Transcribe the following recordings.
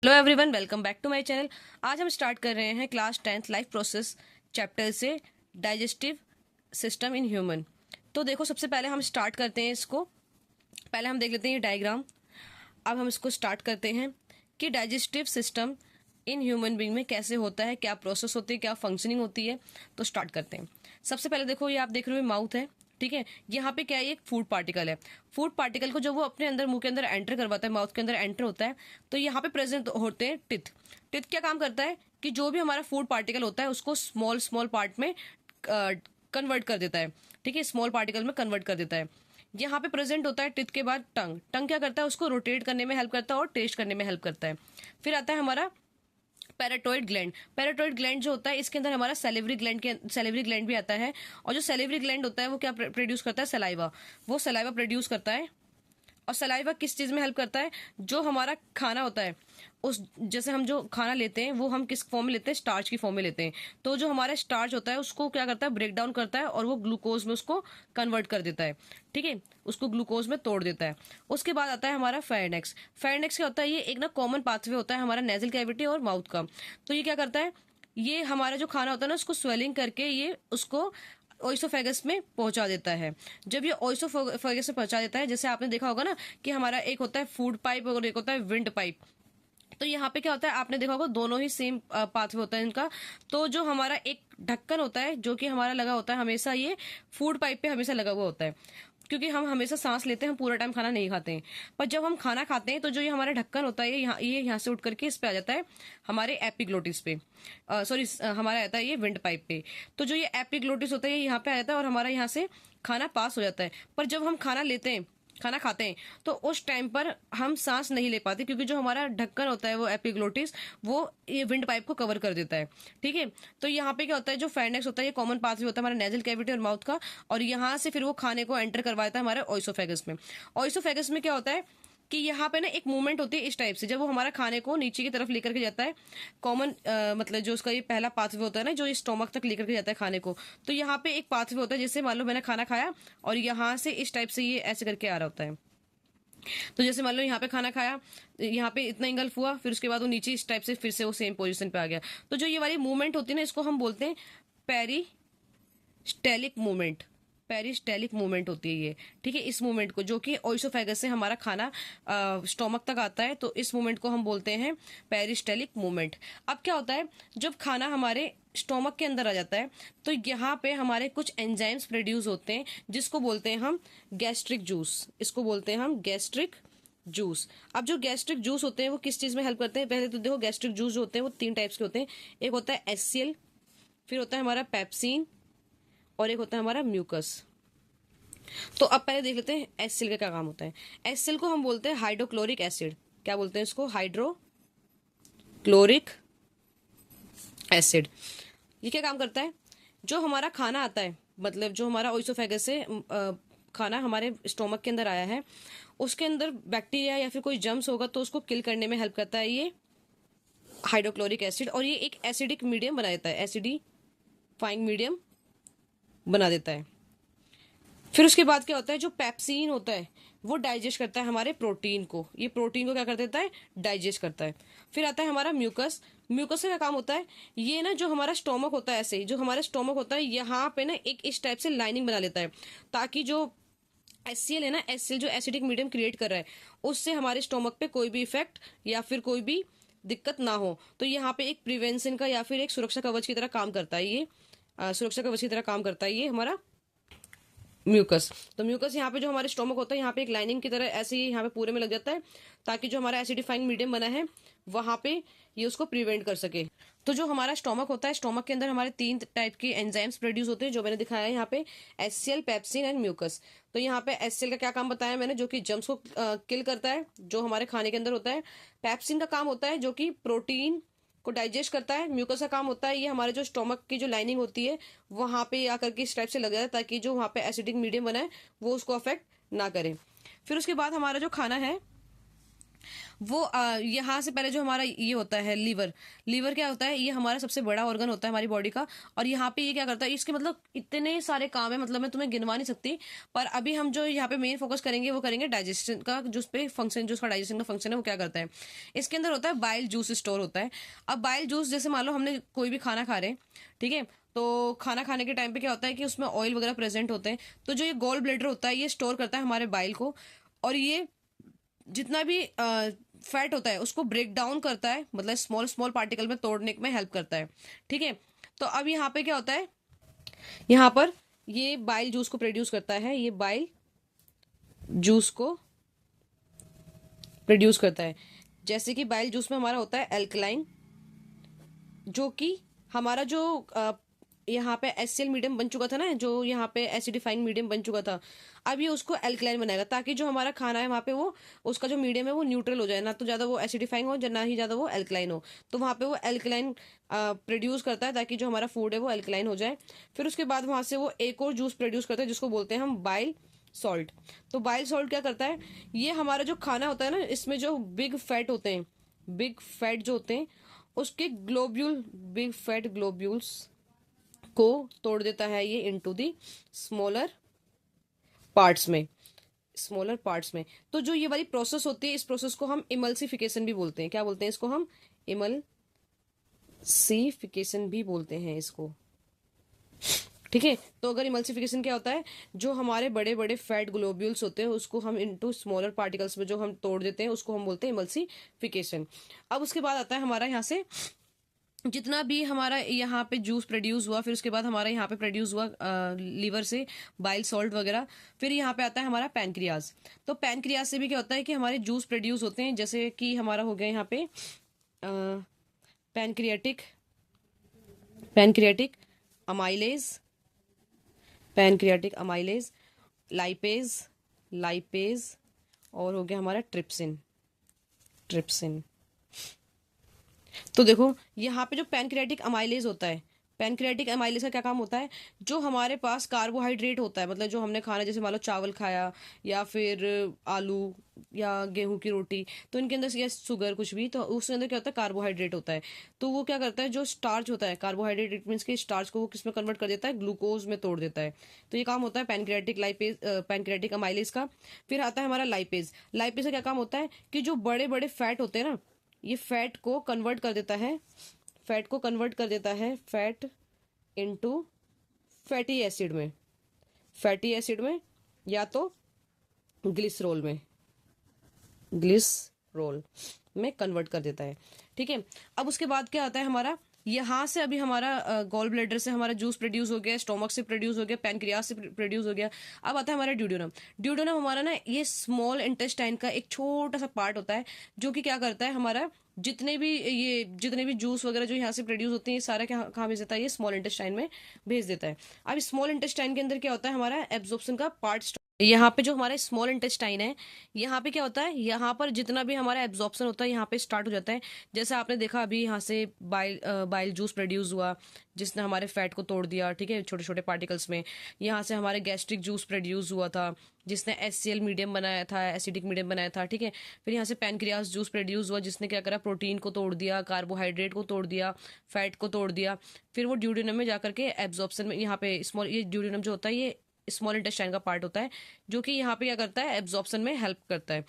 Hello everyone, welcome back to my channel. आज हम start कर रहे हैं class 10th life process chapter से डाइजेस्टिव सिस्टम इन ह्यूमन। तो देखो, सबसे पहले हम स्टार्ट करते हैं इसको। पहले हम देख लेते हैं ये डायग्राम। अब हम इसको स्टार्ट करते हैं कि digestive system in human being में कैसे होता है, क्या प्रोसेस होती है, क्या फंक्शनिंग होती है। तो स्टार्ट करते हैं। सबसे पहले देखो, ये आप देख रहे हो माउथ है, ठीक है। यहाँ पे क्या है, एक फूड पार्टिकल है। फूड पार्टिकल को जब वो अपने अंदर मुंह के अंदर एंटर करवाता है, माउथ के अंदर एंटर होता है, तो यहाँ पे प्रेजेंट होते हैं टिथ। टिथ क्या काम करता है कि जो भी हमारा फूड पार्टिकल होता है उसको स्मॉल स्मॉल पार्ट में कन्वर्ट कर देता है, ठीक है, स्मॉल पार्टिकल में कन्वर्ट कर देता है। यहाँ पे प्रेजेंट होता है टिथ के बाद टंग। टंग क्या करता है, उसको रोटेट करने में हेल्प करता है और टेस्ट करने में हेल्प करता है। फिर आता है हमारा पैराटोइड ग्लैंड। पैराटोइड ग्लैंड जो होता है, इसके अंदर हमारा सैलिवरी ग्लैंड भी आता है। और जो सैलिवरी ग्लैंड होता है वो क्या प्रोड्यूस करता है, सलाइवा। वो सलाइवा प्रोड्यूस करता है। और सलाइवा किस चीज में हेल्प करता है, जो हमारा खाना होता है उस, जैसे हम जो खाना लेते हैं वो हम किस फॉर्म में लेते हैं, स्टार्च की फॉर्म में लेते हैं। तो जो हमारा स्टार्च होता है उसको क्या करता है, ब्रेक डाउन करता है और वो ग्लूकोज में उसको कन्वर्ट कर देता है, ठीक है, उसको ग्लूकोज में तोड़ देता है। उसके बाद आता है हमारा फेरेनेक्स। फेरेनेक्स क्या होता है, ये एक ना कॉमन पाथवे होता है हमारा नेजल कैविटी और माउथ का। तो ये क्या करता है, ये हमारा जो खाना होता है ना उसको स्वेलिंग करके ये उसको ओइसोफेगस में पहुंचा देता है। जब ये ओइसोफेगस में पहुंचा देता है, जैसे आपने देखा होगा ना कि हमारा एक होता है फूड पाइप और एक होता है विंड पाइप। तो यहाँ पे क्या होता है, आपने देखा होगा दोनों ही सेम पाथवे होता है इनका। तो जो हमारा एक ढक्कन होता है जो कि हमारा लगा होता है हमेशा, ये फूड पाइप पे हमेशा लगा हुआ होता है, क्योंकि हम हमेशा सांस लेते हैं, हम पूरा टाइम खाना नहीं खाते हैं। पर जब हम खाना खाते हैं तो जो ये हमारा ढक्कन होता है ये यहाँ से उठ करके इस पे आ जाता है, हमारे एपिग्लोटिस पे, सॉरी, हमारा आता है ये विंड पाइप पे। तो जो ये एपिग्लोटिस होता है ये यहाँ पे आ जाता है और हमारा यहाँ से खाना पास हो जाता है। पर जब हम खाना खाते हैं तो उस टाइम पर हम सांस नहीं ले पाते, क्योंकि जो हमारा ढक्कन होता है वो एपिग्लोटिस, वो ये विंड पाइप को कवर कर देता है, ठीक है। तो यहाँ पे क्या होता है, जो फेरेनेक्स होता है ये कॉमन पाथवे होता है हमारा नेजल कैविटी और माउथ का, और यहाँ से फिर वो खाने को एंटर करवाता है हमारे ओइसोफेगस में। ओइसोफेगस में क्या होता है कि यहाँ पे ना एक मूवमेंट होती है इस टाइप से, जब वो हमारा खाने को नीचे की तरफ लेकर के जाता है। कॉमन मतलब जो उसका ये पहला पाथवे होता है ना, जो ये स्टोमक तक लेकर के जाता है खाने को, तो यहाँ पे एक पाथवे होता है, जैसे मान लो मैंने खाना खाया और यहाँ से इस टाइप से ये ऐसे करके आ रहा होता है। तो जैसे मान लो यहाँ पे खाना खाया, यहाँ पे इतना इंगल्फ हुआ, फिर उसके बाद वो नीचे इस टाइप से फिर से वो सेम पोजीशन पे आ गया। तो जो ये वाली मूवमेंट होती है ना, इसको हम बोलते हैं पेरिस्टेलिक मूवमेंट। पेरिस्टेलिक मूवमेंट होती है ये, ठीक है। इस मूवमेंट को, जो कि ओइसोफेगस से हमारा खाना स्टोमक तक आता है, तो इस मूवमेंट को हम बोलते हैं पेरिस्टेलिक मूवमेंट। अब क्या होता है, जब खाना हमारे स्टोमक के अंदर आ जाता है तो यहाँ पे हमारे कुछ एंजाइम्स प्रोड्यूस होते हैं, जिसको बोलते हैं हम गैस्ट्रिक जूस। इसको बोलते हैं हम गैस्ट्रिक जूस। अब जो गैस्ट्रिक जूस होते हैं वो किस चीज में हेल्प करते हैं, पहले तो देखो, गैस्ट्रिक जूस जो होते हैं वो 3 टाइप्स के होते हैं। एक होता है HCl, फिर होता है हमारा पेप्सिन, और एक होता है हमारा म्यूकस। तो अब पहले देख लेते हैं HCl का क्या काम होता है। HCl को हम बोलते हैं हाइड्रोक्लोरिक एसिड। क्या बोलते हैं इसको, हाइड्रोक्लोरिक एसिड। ये क्या काम करता है, जो हमारा खाना आता है, मतलब जो हमारा ओइसोफेगस से खाना हमारे स्टोमक के अंदर आया है, उसके अंदर बैक्टीरिया या फिर कोई जर्म्स होगा तो उसको किल करने में हेल्प करता है ये हाइड्रोक्लोरिक एसिड। और ये एक एसिडिक मीडियम बना देता है, एसिडिफाइंग मीडियम बना देता है। फिर उसके बाद क्या होता है, जो पेप्सिन होता है वो डाइजेस्ट करता है हमारे प्रोटीन को। ये प्रोटीन को क्या कर देता है, डाइजेस्ट करता है। फिर आता है हमारा म्यूकस। म्यूकस का क्या काम होता है, ये ना जो हमारा स्टोमक होता है, ऐसे ही जो हमारा स्टोमक होता है यहाँ पे ना एक इस टाइप से लाइनिंग बना लेता है, ताकि जो HCl है ना, HCl जो एसिडिक मीडियम क्रिएट कर रहा है, उससे हमारे स्टोमक पे कोई भी इफेक्ट या फिर कोई भी दिक्कत ना हो। तो यहाँ पे एक प्रिवेंशन का या फिर एक सुरक्षा कवच की तरह काम करता है ये, सुरक्षा कवच की तरह काम करता है ये हमारा म्यूकस। तो म्यूकस यहाँ पे जो हमारे स्टोमक होता है, यहाँ पे एक लाइनिंग की तरह ऐसे ही यहाँ पे पूरे में लग जाता है, ताकि जो हमारा एसिडिफाइंग मीडियम बना है वहां पे ये उसको प्रिवेंट कर सके। तो जो हमारा स्टोमक होता है, स्टोमक के अंदर हमारे 3 टाइप के एंजाइम्स प्रोड्यूस होते हैं, जो मैंने दिखाया है यहाँ पे, HCl, पेप्सिन एंड म्यूकस। तो यहाँ पे HCl का क्या काम बताया मैंने, जो कि जर्म्स को किल करता है जो हमारे खाने के अंदर होता है। पेप्सिन का काम होता है जो कि प्रोटीन को डाइजेस्ट करता है। म्यूकस का काम होता है, ये हमारे जो स्टोमक की जो लाइनिंग होती है वहां पे आकर के इस टाइप से लग जाता है, ताकि जो वहां पे एसिडिक मीडियम बना है वो उसको अफेक्ट ना करे। फिर उसके बाद हमारा जो खाना है वो यहाँ से पहले जो हमारा ये होता है लीवर, लीवर क्या होता है, ये हमारा सबसे बड़ा ऑर्गन होता है हमारी बॉडी का। और यहाँ पे ये क्या करता है, इसके मतलब इतने सारे काम है, मतलब मैं तुम्हें गिनवा नहीं सकती। पर अभी हम जो यहाँ पे मेन फोकस करेंगे वो करेंगे डाइजेशन का, जो उस पे फंक्शन, जो उसका डाइजेशन का फंक्शन है वो क्या करता है। इसके अंदर होता है बाइल जूस स्टोर होता है। अब बाइल जूस, जैसे मान लो हमने कोई भी खाना खा रहे हैं, ठीक है, तो खाना खाने के टाइम पे क्या होता है कि उसमें ऑयल वगैरह प्रेजेंट होते हैं, तो जो ये गॉल ब्लेडर होता है ये स्टोर करता है हमारे बाइल को। और ये जितना भी फैट होता है उसको ब्रेक डाउन करता है, मतलब स्मॉल स्मॉल पार्टिकल में तोड़ने में हेल्प करता है। ठीक है, तो अब यहाँ पे क्या होता है, यहाँ पर ये बाइल जूस को प्रोड्यूस करता है, ये बाइल जूस को प्रोड्यूस करता है। जैसे कि बाइल जूस में हमारा होता है एल्कलाइन, जो कि हमारा जो यहाँ पे एचसीएल मीडियम बन चुका था ना, जो यहाँ पे एसिडिफाइंग मीडियम बन चुका था, अब ये उसको एल्कलाइन बनाएगा, ताकि जो हमारा खाना है वहाँ पे वो उसका जो मीडियम है वो न्यूट्रल हो जाए, ना तो ज्यादा वो एसिडिफाइंग हो ना ही ज्यादा वो एल्कलाइन हो। तो वहाँ पे वो एल्कलाइन प्रोड्यूस करता है, ताकि जो हमारा फूड है वो एल्कलाइन हो जाए। फिर उसके बाद वहां से वो एक और जूस प्रोड्यूस करता है जिसको बोलते हैं हम बाइल सॉल्ट। तो बाइल सॉल्ट क्या करता है, ये हमारा जो खाना होता है ना, इसमें जो बिग फैट होते हैं, बिग फैट जो होते हैं उसके ग्लोब्यूल, बिग फैट ग्लोब्यूल्स को तोड़ देता है ये इनटू दी स्मॉलर पार्ट्स में, स्मॉलर पार्ट्स में। तो जो ये वाली प्रोसेस होती है, इस प्रोसेस को हम इमल्सिफिकेशन भी बोलते हैं। क्या बोलते हैं इसको हम, इमल्सिफिकेशन भी बोलते हैं इसको। ठीक है, तो अगर इमल्सिफिकेशन क्या होता है, जो हमारे बड़े बड़े फैट ग्लोब्यूल्स होते हैं उसको हम इनटू स्मॉलर पार्टिकल्स में जो हम तोड़ देते हैं उसको हम बोलते हैं इमल्सिफिकेशन। अब उसके बाद आता है हमारा यहाँ से जितना भी हमारा यहाँ पे जूस प्रोड्यूस हुआ, फिर उसके बाद हमारा यहाँ पे प्रोड्यूस हुआ लीवर से बाइल सॉल्ट वगैरह, फिर यहाँ पे आता है हमारा पैनक्रियाज। तो पैनक्रियाज से भी क्या होता है कि हमारे जूस प्रोड्यूस होते हैं, जैसे कि हमारा हो गया यहाँ पे pancreatic, pancreatic amylase, pancreatic amylase, lipase, lipase, और हो गया हमारा ट्रिप्सिन, ट्रिप्सिन। तो देखो यहाँ पे जो पैनक्रियाटिक अमाइलेज होता है, पैनक्रियाटिक अमाइलेज का क्या काम होता है, जो हमारे पास कार्बोहाइड्रेट होता है, मतलब जो हमने खाना, जैसे मान लो चावल खाया या फिर आलू या गेहूं की रोटी, तो इनके अंदर या शुगर कुछ भी, तो उसके अंदर क्या होता है, कार्बोहाइड्रेट होता है। तो वो क्या करता है, जो स्टार्च होता है, कार्बोहाइड्रेट इट मीन्स के स्टार्च को वो किस में कन्वर्ट कर देता है, ग्लूकोज में तोड़ देता है। तो ये काम होता है पैनक्रियाटिक लाइपेज, पैनक्रियाटिक अमाइलेज का। फिर आता है हमारा लाइपेज। लाइपेज का क्या काम होता है कि जो बड़े बड़े फैट होते हैं ना, ये फैट को कन्वर्ट कर देता है, फैट को कन्वर्ट कर देता है, फैट इनटू फैटी एसिड में, फैटी एसिड में या तो ग्लिसरोल में, ग्लिसरोल में कन्वर्ट कर देता है। ठीक है, अब उसके बाद क्या आता है हमारा, यहाँ से अभी हमारा गॉल ब्लैडर से हमारा जूस प्रोड्यूस हो गया, स्टोमक से प्रोड्यूस हो गया, पैनक्रियास से प्रोड्यूस हो गया। अब आता है हमारा ड्यूडेनम। ड्यूडेनम हमारा ना ये स्मॉल इंटेस्टाइन का एक छोटा सा पार्ट होता है, जो कि क्या करता है, हमारा जितने भी जूस वगैरह जो यहाँ से प्रोड्यूस होते हैं ये सारा कहाँ भेज देता है, ये स्मॉल इंटेस्टाइन में भेज देता है। अब स्मॉल इंटेस्टाइन के अंदर क्या होता है, हमारा एब्जॉर्प्शन का पार्ट। यहाँ पे जो हमारा स्मॉल इंटेस्टाइन है, यहाँ पे क्या होता है, यहाँ पर जितना भी हमारा एब्जॉर्प्शन होता है यहाँ पे स्टार्ट हो जाता है। जैसे आपने देखा अभी यहाँ से बाइल जूस प्रोड्यूस हुआ जिसने हमारे फैट को तोड़ दिया, ठीक है, छोटे छोटे पार्टिकल्स में। यहाँ से हमारे गैस्ट्रिक जूस प्रोड्यूस हुआ था जिसने एचसीएल मीडियम बनाया था, एसिडिक मीडियम बनाया था, ठीक है। फिर यहाँ से पैनक्रियास जूस प्रोड्यूस हुआ जिसने क्या करा, प्रोटीन को तोड़ दिया, कार्बोहाइड्रेट को तोड़ दिया, फैट को तोड़ दिया। फिर वो ड्यूडेनम में जाकर के एब्जॉर्प्शन में, यहाँ पे स्मॉल, ये ड्यूडेनम जो होता है ये स्मॉल इंटेस्टाइन का पार्ट होता है, जो कि यहाँ पे क्या करता है, एब्जॉर्प्शन में हेल्प करता है।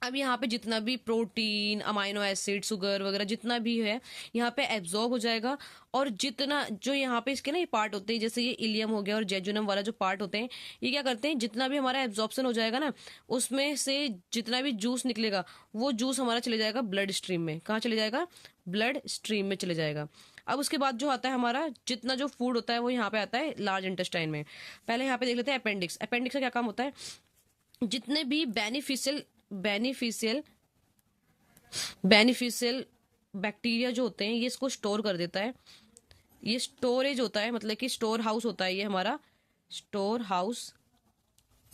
अब यहाँ पे जितना भी प्रोटीन, अमाइनो एसिड, शुगर वगैरह जितना भी है यहाँ पे एब्जॉर्ब हो जाएगा। और जितना जो यहाँ पे इसके ना ये पार्ट होते हैं, जैसे ये इलियम हो गया और जेजुनम वाला जो पार्ट होते हैं, ये क्या करते हैं, जितना भी हमारा एब्जॉर्प्शन हो जाएगा ना, उसमें से जितना भी जूस निकलेगा वो जूस हमारा चले जाएगा ब्लड स्ट्रीम में। कहाँ चले जाएगा, ब्लड स्ट्रीम में चले जाएगा। अब उसके बाद जो आता है हमारा जितना जो फूड होता है वो यहाँ पे आता है लार्ज इंटेस्टाइन में। पहले यहाँ पे देख लेते हैं अपेंडिक्स। अपेंडिक्स का क्या काम होता है, जितने भी बेनिफिशियल बेनिफिशियल बेनिफिशियल बैक्टीरिया जो होते हैं ये इसको स्टोर कर देता है। ये स्टोरेज होता है, मतलब कि स्टोर हाउस होता है ये हमारा, store house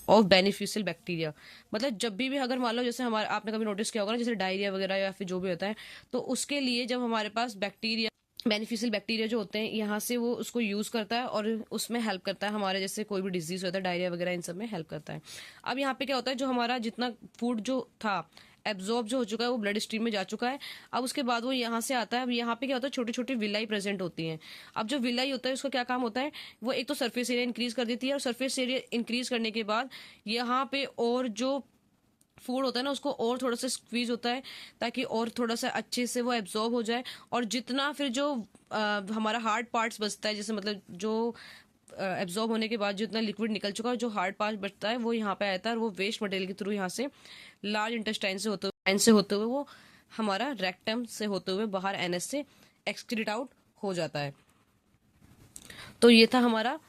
of beneficial bacteria. मतलब जब भी अगर मान लो जैसे हमारे, आपने कभी नोटिस किया होगा ना, जैसे डायरिया वगैरह या फिर जो भी होता है, तो उसके लिए जब हमारे पास बैक्टीरिया, बेनिफिशियल बैक्टीरिया जो होते हैं यहाँ से वो उसको यूज करता है और उसमें हेल्प करता है, हमारे जैसे कोई भी डिजीज होता है, डायरिया वगैरह, इन सब में हेल्प करता है। अब यहाँ पे क्या होता है, जो हमारा जितना फूड जो था एब्जॉर्ब जो हो चुका है वो ब्लड स्ट्रीम में जा चुका है। अब उसके बाद वो यहाँ से आता है। अब यहाँ पे क्या होता है, छोटी छोटी विलाई प्रेजेंट होती हैं। अब जो विलाई होता है उसका क्या काम होता है, वो एक तो सरफेस एरिया इंक्रीज कर देती है, और सरफेस एरिया इंक्रीज करने के बाद यहाँ पे और जो फूड होता है ना उसको और थोड़ा सा स्क्वीज होता है, ताकि और थोड़ा सा अच्छे से वो एब्जॉर्ब हो जाए। और जितना फिर जो हमारा हार्ड पार्ट्स बचता है, जैसे मतलब जो एब्जॉर्ब होने के बाद जितना लिक्विड निकल चुका है, जो हार्ड पार्ट बचता है वो यहाँ पे आता है, और वो वेस्ट मटेरियल के थ्रू यहाँ से लार्ज इंटेस्टाइन से होते हुए वो हमारा रेक्टम से होते हुए बाहर एनएस से एक्सक्रीट आउट हो जाता है। तो ये था हमारा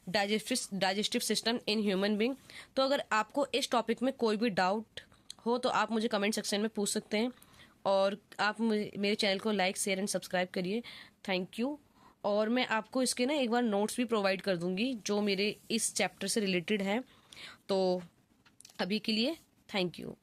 digestive system in human being. तो अगर आपको इस टॉपिक में कोई भी डाउट हो तो आप मुझे कमेंट सेक्शन में पूछ सकते हैं, और आप मेरे चैनल को लाइक शेयर एंड सब्सक्राइब करिए। Thank you. और मैं आपको इसके ना एक बार नोट्स भी प्रोवाइड कर दूंगी जो मेरे इस चैप्टर से रिलेटेड है। तो अभी के लिए थैंक यू।